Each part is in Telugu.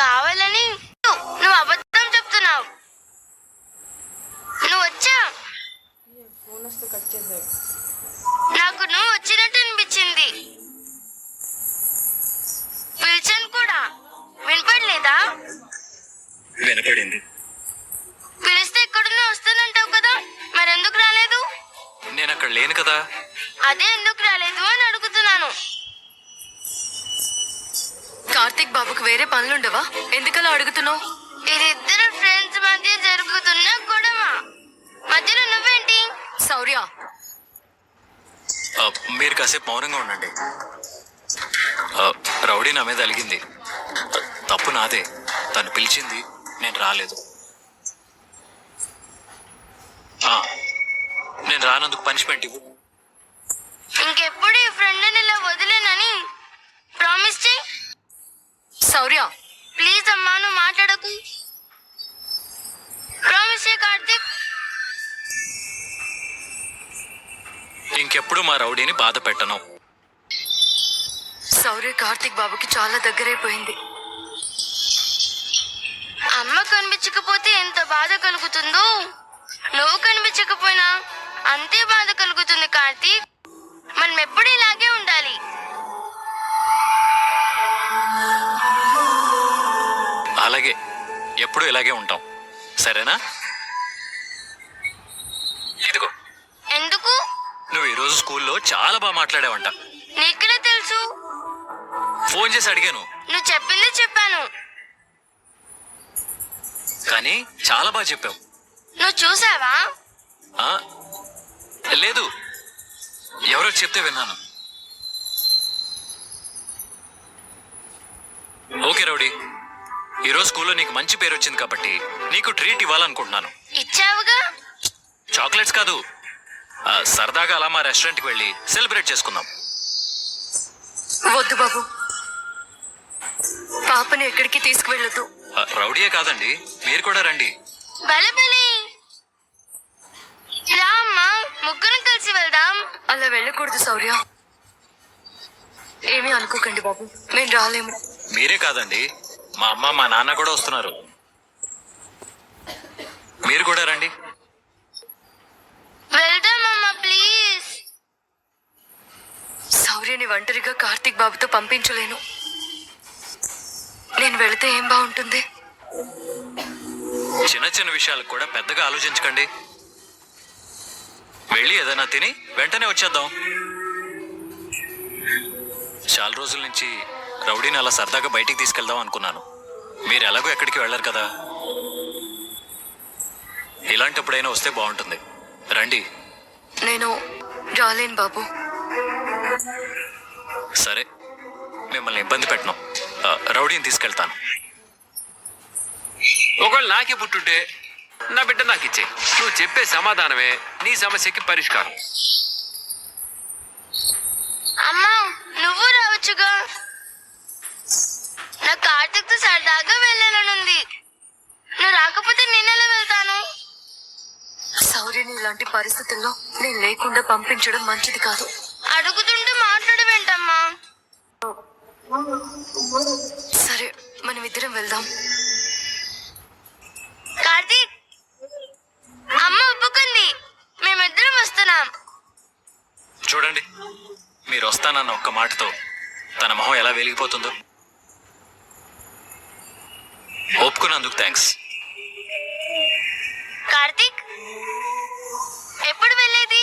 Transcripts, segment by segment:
కావాలని నువ్వు అబద్ధం చెప్తున్నావు. నువ్వు వచ్చా, నాకు నువ్వు వచ్చినట్టు అనిపించింది. పిలిచాను కూడా, వినపడలేదా? వినపడింది. పిలిస్తే ఎక్కడున్నా వస్తానంటావు కదా, మరెందుకు రాలేదు? నేను అక్కడ లేను కదా. అదే ఎందుకు రాలేదు అని అడుగుతున్నాను. కార్తీక్ బాబుకు వేరే పనులుండవా? ఎందుకలా అడుగుతున్నావు? ఇది ఇద్దరు ఫ్రెండ్స్ మధ్య జరుగుతున్న గొడవ, మధ్యలో నువ్వేంటి? శౌర్య, మీరు కాసేపు మౌనంగా ఉండండి. రౌడీ నా మీద అలిగింది. తప్పు నాదే. తను పిలిచింది, నేను రాలేదు. నేను రానందుకు పనిష్మెంట్ ఇవ్వు. ఇంకెప్పుడు ఈ ఫ్రెండ్ని ఇలా వదిలేనని ప్రామిస్ చేయి. శౌర్య, ప్లీజ్ అమ్మా, నువ్వు మాట్లాడకు. ప్రామిస్ చేయి కార్తీక్. ఇంకెప్పుడు మా రౌడీని బాధ పెట్టను. శౌర్య కార్తీక్ బాబుకి చాలా దగ్గరైపోయింది. అమ్మ కనిపించకపోతే ఎంత బాధ కలుగుతుందో, నువ్వు కనిపించకపోయినా అంతే బాధ కలుగుతుంది కార్తీక్. మనం ఎప్పుడు ఇలాగే ఉండాలి. అలాగే, ఎప్పుడు ఇలాగే ఉంటాం, సరేనా? ఇదిగో. ఎందుకు? నువ్వు ఈరోజు స్కూల్లో చాలా బాగా మాట్లాడావంట. నీకెలా తెలుసు? ఫోన్ చేసి అడిగాను. నువ్వు చెప్పింది చెప్పాను. కానీ చాలా బాగా చెప్పావు. నువ్వు చూసావా? లేదు, ఎవరో చెప్తే విన్నాను. ఓకే రౌడీ, ఈరోజు స్కూల్లో నీకు మంచి పేరు వచ్చింది కాబట్టి నీకు ట్రీట్ ఇవ్వాలనుకుంటున్నాను. ఇచ్చావుగా. చాక్లెట్స్ కాదు, సరదాగా అలా మా రెస్టారెంట్కి వెళ్ళి సెలబ్రేట్ చేసుకుందాం. వద్దు బాబు, పాపని ఎక్కడికి తీసుకువెళ్ళొద్దు. రౌడీయే కాదండి, మీరు కూడా రండి. భలే భలే, రా అమ్మా, ముగ్గురం కలిసి వెళ్దాం. అలా వెళ్ళకూడదు శౌర్య. ఏమీ అనుకోకండి బాబు, మేము రాలేము. మీరే కాదండి, మా అమ్మ మా నాన్న కూడా వస్తున్నారు. మీరు కూడా రండి. వెళ్దామమ్మా ప్లీజ్. శౌర్యని ఒంటరిగా కార్తీక్ బాబుతో పంపించలేను. నేను వెళితే ఏం బాగుంటుంది? చిన్న చిన్న విషయాలకు కూడా పెద్దగా ఆలోచించకండి. వెళ్ళి ఏదైనా తిని వెంటనే వచ్చేద్దాం. చాలా రోజుల నుంచి రౌడీని అలా సరదాగా బయటికి తీసుకెళ్దాం అనుకున్నాను. మీరు ఎలాగో ఎక్కడికి వెళ్ళరు కదా, ఇలాంటప్పుడైనా వస్తే బాగుంటుంది. రండి. నేను రాలేను బాబు. సరే, మిమ్మల్ని ఇబ్బంది పెట్టను. రౌడీని తీసుకెళ్తాను. ఒకవేళ నాకే పుట్టుంటే నా బిడ్డ నాకు ఇచ్చే. నువ్వు చెప్పే సమాధానమే నీ సమస్యకి పరిష్కారం. అమ్మా, నువ్వు రావచ్చుగా. నా కార్తీక్ తో సరదాగా వెళ్ళాలనుంది. నువ్వు రాకపోతే నేనెలా వెళ్తాను? శౌర్యని ఇలాంటి పరిస్థితుల్లో నేను లేకుండా పంపించడం మంచిది కాదు. అడుగుతుంటే మాట్లాడవేంటమ్మా? సరే, మనం ఇద్దరం వెళ్దాం. కార్తీక్, అమ్మ ఒప్పుకుంది, మేమిద్దరం వస్తున్నాం. చూడండి, మీరు వస్తానన్న ఒక్క మాటతో తన మొహం ఎలా వెలిగిపోతుందో. ఒప్పుకున్నందుకు థ్యాంక్స్. కార్తీక్, ఎప్పుడు వెళ్ళేది?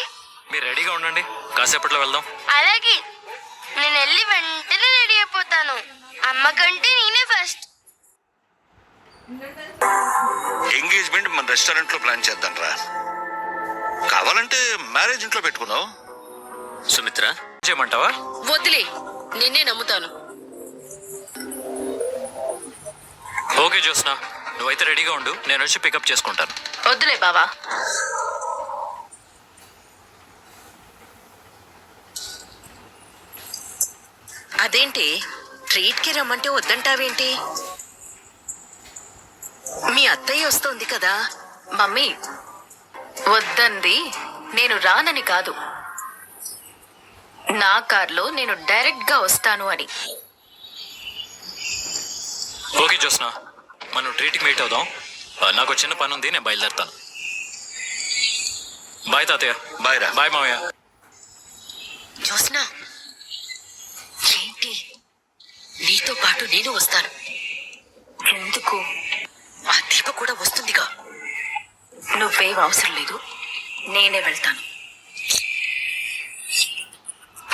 మీరు రెడీగా ఉండండి, కాసేపట్లో వెళ్దాం. అలాగే, నేను వెళ్ళి వెంటనే రెడీ అయిపోతాను. అమ్మ కంటే నేనే ఫస్ట్. ఎంగేజ్మెంట్ మన రెస్టారెంట్ లో ప్లాన్ చేద్దాం రా. కావాలంటే మ్యారేజ్ ఇంట్లో పెట్టుకున్నావు. సుమిత్ర, చేయమంటావా? వదిలే, నిన్నే నమ్ముతాను. ఓకే జ్యోత్స్న, నువ్వైతే రెడీగా ఉండు, నేను వచ్చి పికప్ చేసుకుంటాను. వద్దులే బావా. అదేంటి, ట్రీట్కి రమ్మంటే వద్దంటావేంటి? మీ అత్తయ్య వస్తోంది కదా. మమ్మీ, వద్దంది నేను రానని కాదు, నా కార్లో నేను డైరెక్ట్ గా వస్తాను అని. ఓకే జ్యోత్స్న, మనం ట్రీట్కి మీట్ అవుదాం. నాకు చిన్న పని ఉంది, నేను బయలుదేరుతాను. బాయ్ తాతయ్య. బాయ్ రా. బాయ్ మావయ్య. జ్యోత్స్న, ఏంటి నీతో పాటు నేను వస్తాను. ఎందుకు? ఆ దీప కూడా వస్తుందిగా. నువ్వేం అవసరం లేదు, నేనే వెళ్తాను.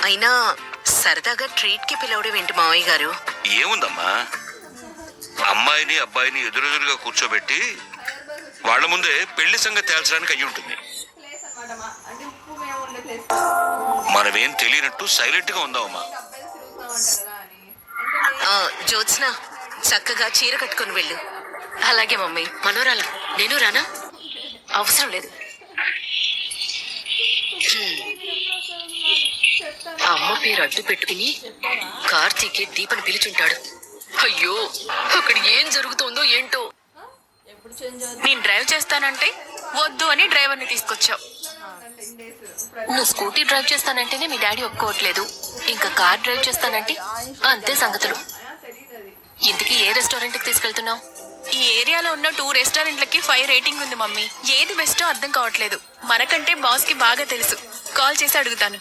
అయినా సరదాగా ట్రీట్ కి పిలవడం ఏంటి మావయ్య గారు? ఏముందమ్మా, అమ్మాయిని అబ్బాయిని ఎదురెదురుగా కూర్చోబెట్టి వాళ్ళ ముందే పెళ్లి సంగతి తేల్చడానికి అయ్యి ఉంటుంది. మనమేం తెలియనట్టు సైలెంట్ గా ఉందామమ్మా. జ్యోత్స్న, చక్కగా చీర కట్టుకొని వెళ్ళు. అలాగే మమ్మీ. మనోరాల, నేను రానా? అవసరం లేదు. అమ్మ పేరు అడ్డు పెట్టుకుని కార్తీకే దీపని పిలుచుంటాడు. అయ్యో, అక్కడ ఏం జరుగుతోందో ఏంటో. నేను డ్రైవ్ చేస్తానంటే వద్దు అని డ్రైవర్ని తీసుకొచ్చావు. నువ్వు స్కూటీ డ్రైవ్ చేస్తానంటేనే మీ డాడీ ఒప్పుకోవట్లేదు, ఇంకా కార్ డ్రైవ్ చేస్తానంటే అంతే సంగతులు. ఇంతకీ ఏ రెస్టారెంట్కి తీసుకెళ్తున్నావు? ఈ ఏరియాలో ఉన్న 2 రెస్టారెంట్లకి 5 రేటింగ్ ఉంది మమ్మీ. ఏది బెస్టో అర్థం కావట్లేదు. మనకంటే బాస్ కి బాగా తెలుసు, కాల్ చేసి అడుగుతాను.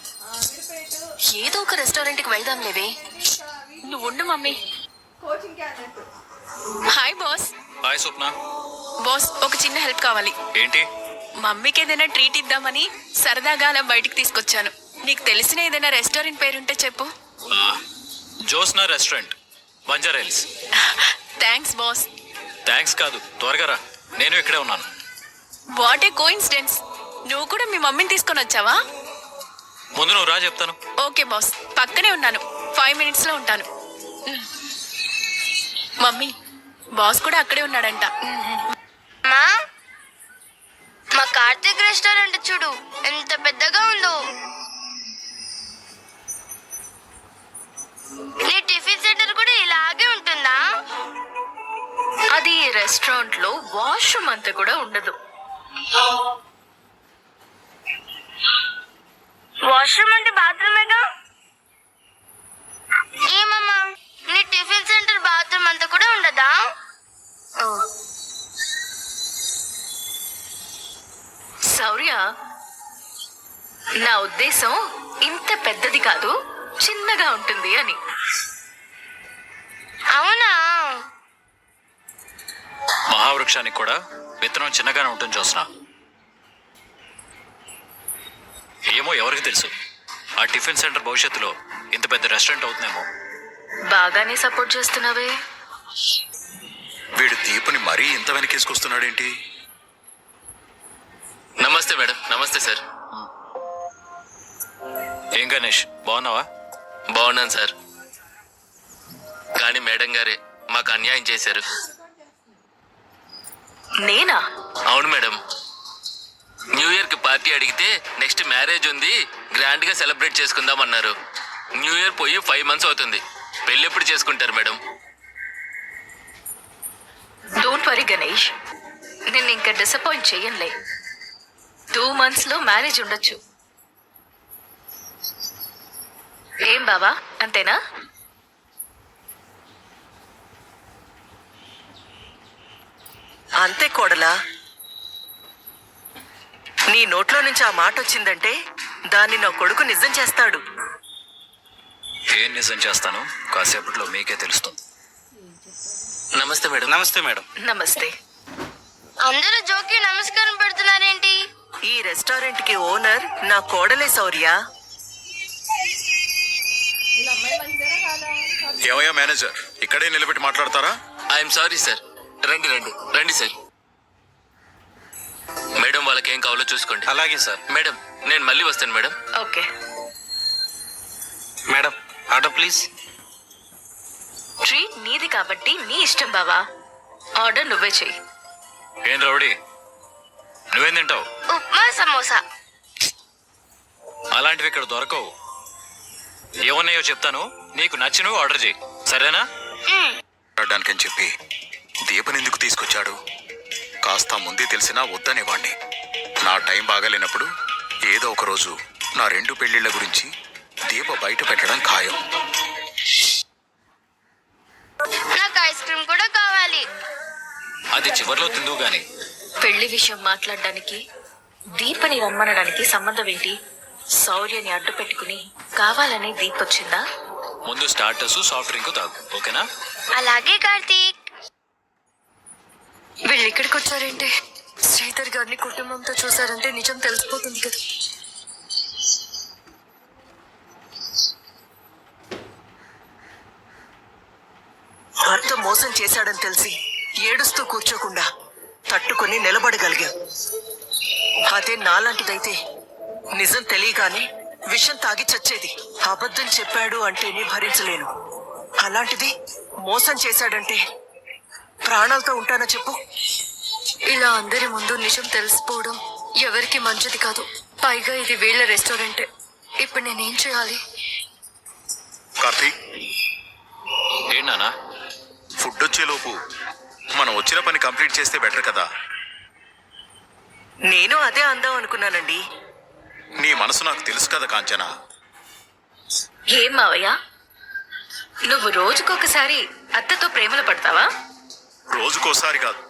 ఏదో ఒక రెస్టారెంట్కి వెళ్దాం లేవే. నువ్వు ఉండు మమ్మీ. Hi boss. హాయ్ స్వప్న. బాస్, ఒక చిన్న హెల్ప్ కావాలి. ఏంటి? మమ్మీకి ఏదైనా ట్రీట్ ఇద్దామని సరదాగా అలా బయటికి తీసుకొచ్చాను. నీకు తెలిసిన ఏదైనా రెస్టారెంట్ పేరుంటే చెప్పు. Jyotsna restaurant, Banjara hills. Thanks boss. Thanks కాదు, త్వరగా రా, నేను ఇక్కడే ఉన్నాను. What a coincidence. నువ్వు కూడా మీ మమ్మీని తీసుకొని వచ్చావా? ముందు నువ్వు రా, చెప్తాను. ఓకే బాస్, పక్కనే ఉన్నాను. 5 minutes లో ఉంటాను. మమ్మీ, బాస్ కూడా అక్కడే ఉన్నాడంట. మా మా కార్తీక్ రెస్టారెంట్ చూడు ఎంత పెద్దగా ఉందో. నీ టిఫిన్ సెంటర్ కూడా ఇలాగే ఉంటుందా? అది రెస్టారెంట్ లో వాష్రూమ్ అంతా కూడా ఉండదు. వాష్రూమ్ అంటే బాత్రూమేగా. ఏమమ్మా, నీ టిఫిన్ సెంటర్ బాత్రూమ్ అంతా కూడా ఉండదా? శౌర్య, నా ఉద్దేశం ఇంత పెద్దది కాదు, చిన్నగా ఉంటుంది అని. అవునా? మహావృక్షానికి కూడా విత్తనం చిన్నగానే ఉంటుంది జ్యోత్స్న. ఏమో, ఎవరికి తెలుసు, ఆ టిఫిన్ సెంటర్ భవిష్యత్తులో ఇంత పెద్ద రెస్టారెంట్ అవుతుందేమో. బాగానే సపోర్ట్ చేస్తున్నావే. వీడు దీపుని మరీ ఇంత వెనకేసుకొస్తున్నాడేంటి? నమస్తే మేడం. నమస్తే సార్. ఏం గణేష్, బాగున్నావా? బాగున్నాను సార్, కానీ మేడం గారే మాకు అన్యాయం చేశారు. నేనా? అవును మేడం. న్యూ ఇయర్ కి పార్టీ అడిగితే నెక్స్ట్ మ్యారేజ్ ఉంది, గ్రాండ్ గా సెలబ్రేట్ చేసుకుందాం అన్నారు. న్యూ ఇయర్ పోయి 5 months అవుతుంది. పెళ్లి ఎప్పుడు చేసుకుంటారు మేడం? డోంట్ వరీ గణేష్, నేను ఇంకా డిసప్పాయింట్ చెయ్యనులే. 2 months లో మ్యారేజ్ ఉండొచ్చు. ఏం బావా, అంతేనా? అంతే కోడలా, నీ నోట్లో నుంచి ఆ మాట వచ్చిందంటే దాన్ని నా కొడుకు నిజం చేస్తాడు. ఏం నిజం చేస్తాను కాసేపట్లో మీకే తెలుస్తుంది. నమస్తే మేడం. నమస్తే మేడం. నమస్తే. అందరూ జోకి నమస్కారం పెడుతున్నారేంటి? ఈ రెస్టారెంట్ కి ఓనర్ నా కోడలే శౌర్య. ఏమయ్యా మేనేజర్, ఇక్కడే నిలబెట్టి మాట్లాడతారా? I'm sorry sir. రండి రండి రండి సార్. మేడం వాళ్ళకి ఏం కావాలో చూసుకోండి. అలాగే సార్. మేడం, నేను మళ్ళీ వస్తాను madam. Okay. Madam, order please. Treat నీది కాబట్టి నీ ఇష్టం బావా. ఆర్డర్ నువ్వే చెయ్యి. ఏం రౌడీ, నువ్వేం తింటావు? ఉప్మా సమోసా. అలాంటివి ఇక్కడ దొరకవు. ఏమున్నాయో చెప్తాను, నీకు నచ్చినవి ఆర్డర్ చేయి, సరేనా? ఆడడానికని చెప్పి దీపని ఎందుకు తీసుకొచ్చాడు? కాస్త ముందే తెలిసినా వద్దనేవాణ్ణి. నా టైం బాగాలేనప్పుడు ఏదో ఒక రోజు నా 2 పెళ్లిళ్ల గురించి దీప బయట పెట్టడం ఖాయం. నాకు ఐస్ క్రీమ్ కూడా కావాలి. అది చివర్లో తిందువు గాని. పెళ్లి విషయం మాట్లాడడానికి దీపని రమ్మనడానికి సంబంధం ఏంటి? శౌర్యని అడ్డు పెట్టుకుని కావాలని దీప్ వచ్చిందా? ముందు స్టార్టర్స్ సాఫ్ట్ డ్రింక్ తాగు, ఓకేనా? అలాగే కార్తీక్. వీళ్ళు ఇక్కడికి వచ్చారేంటి? శ్రీధర్ గారిని కుటుంబంతో చూసారంటే నిజం తెలిసిపోతుంది కదా. భర్త మోసం చేశాడని తెలిసి ఏడుస్తూ కూర్చోకుండా తట్టుకుని నిలబడగలిగాం. అదే నాలాంటిదైతే నిజం తెలియగానే విషం తాగి చచ్చేది. అబద్ధం చెప్పాడు అంటేనే భరించలేను. అలాంటిది మోసం చేశాడంటే ప్రాణాలతో ఉంటానా చెప్పు? ఇలా అందరి ముందు నిజం తెలిసిపోవడం ఎవరికి మంచిది కాదు. పైగా ఇది వీళ్ళ రెస్టారెంటే. ఇప్పుడు నేనేం చేయాలి? కార్తీక్, ఏంటన్నా? ఫుడ్ వచ్చేలోపు మనం వచ్చిన పని కంప్లీట్ చేస్తే బెటర్ కదా. నేను అదే అందాం అనుకున్నానండి. నీ మనసు నాకు తెలుసు కదా కాంచన. ఏం మావయ్య, నువ్వు రోజుకొకసారి అత్తతో ప్రేమలో పడతావా? రోజుకోసారి కాదు,